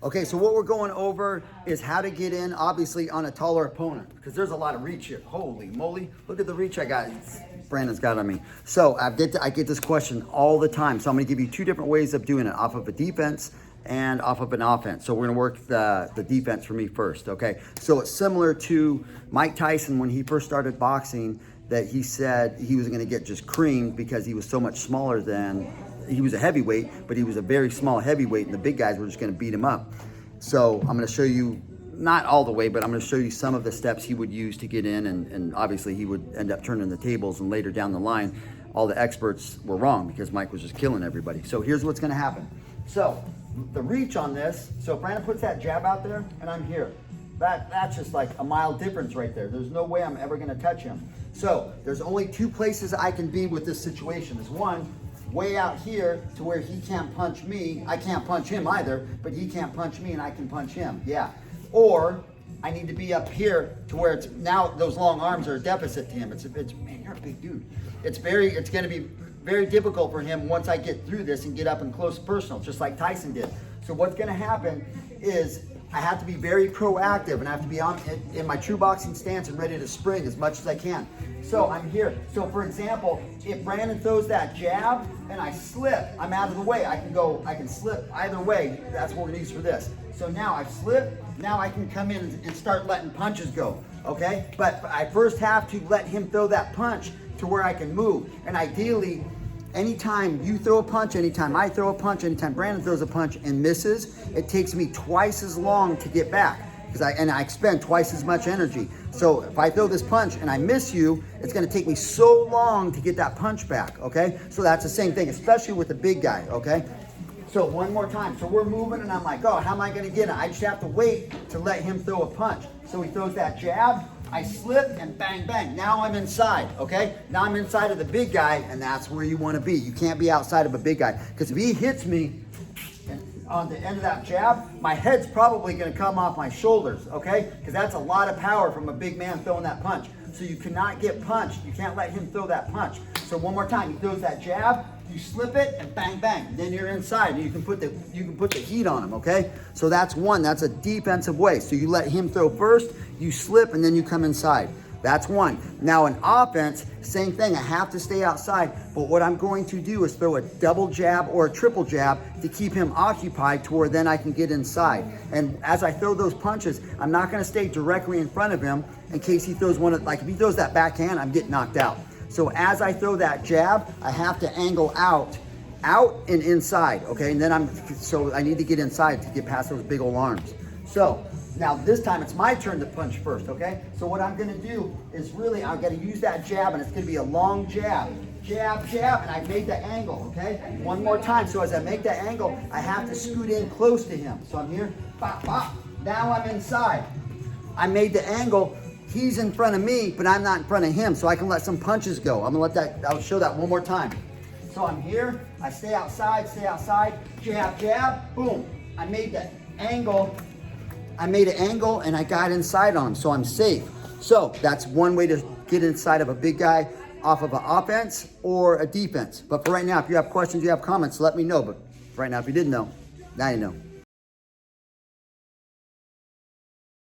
Okay, so what we're going over is how to get in, obviously, on a taller opponent, because there's a lot of reach here. Holy moly, look at the reach I got. Brandon's got on me. So I get this question all the time. So I'm gonna give you two different ways of doing it, off of a defense and off of an offense. So we're gonna work the defense for me first, okay? So it's similar to Mike Tyson when he first started boxing, that he said he was gonna get just creamed because he was so much smaller than, he was a heavyweight, but he was a very small heavyweight, and the big guys were just gonna beat him up. So I'm gonna show you, not all the way, but I'm gonna show you some of the steps he would use to get in, and obviously he would end up turning the tables, and later down the line, all the experts were wrong because Mike was just killing everybody. So here's what's gonna happen. So the reach on this, so if Brandon puts that jab out there and I'm here, that's just like a mile difference right there. There's no way I'm ever gonna touch him. So there's only two places I can be with this situation. Is one, way out here to where he can't punch me. I can't punch him either, but he can't punch me and I can punch him, yeah. Or I need to be up here to where it's, now those long arms are a deficit to him. It's man, you're a big dude. It's gonna be very difficult for him once I get through this and get up and close personal, just like Tyson did. So what's gonna happen is I have to be very proactive, and I have to be on in my true boxing stance and ready to spring as much as I can. So I'm here. So for example, if Brandon throws that jab and I slip, I'm out of the way. I can slip either way. That's what we're gonna use for this. So now I've slipped, now I can come in and start letting punches go, okay? But I first have to let him throw that punch to where I can move. And ideally, anytime you throw a punch, anytime I throw a punch, anytime Brandon throws a punch and misses, it takes me twice as long to get back, because I expend twice as much energy. So if I throw this punch and I miss you, it's gonna take me so long to get that punch back, okay? So that's the same thing, especially with the big guy, okay? So one more time. So we're moving and I'm like, oh, how am I gonna get it? I just have to wait to let him throw a punch. So he throws that jab, I slip, and bang, bang. Now I'm inside, okay? Now I'm inside of the big guy, and that's where you wanna be. You can't be outside of a big guy, because if he hits me on the end of that jab, my head's probably gonna come off my shoulders, okay? Because that's a lot of power from a big man throwing that punch. So you cannot get punched. You can't let him throw that punch. So one more time, he throws that jab, you slip it, and bang, bang. Then you're inside, and you can put the heat on him, okay? So that's one, that's a defensive way. So you let him throw first, you slip, and then you come inside. That's one. Now in offense, same thing, I have to stay outside, but what I'm going to do is throw a double jab or a triple jab to keep him occupied to where then I can get inside. And as I throw those punches, I'm not gonna stay directly in front of him in case he throws one of, like if he throws that backhand, I'm getting knocked out. So as I throw that jab, I have to angle out and inside, okay? And then so I need to get inside to get past those big old arms. So now this time it's my turn to punch first, okay? So what I'm gonna do is really, I'm gonna use that jab, and it's gonna be a long jab. Jab, jab, and I made the angle, okay? One more time. So as I make that angle, I have to scoot in close to him. So I'm here, bop, bop. Now I'm inside. I made the angle. He's in front of me, but I'm not in front of him, so I can let some punches go. I'll show that one more time. So I'm here, I stay outside, jab, jab, boom. I made the angle. I made an angle and I got inside on him, so I'm safe. So that's one way to get inside of a big guy off of an offense or a defense. But for right now, if you have questions, you have comments, let me know. But right now, if you didn't know, now you know.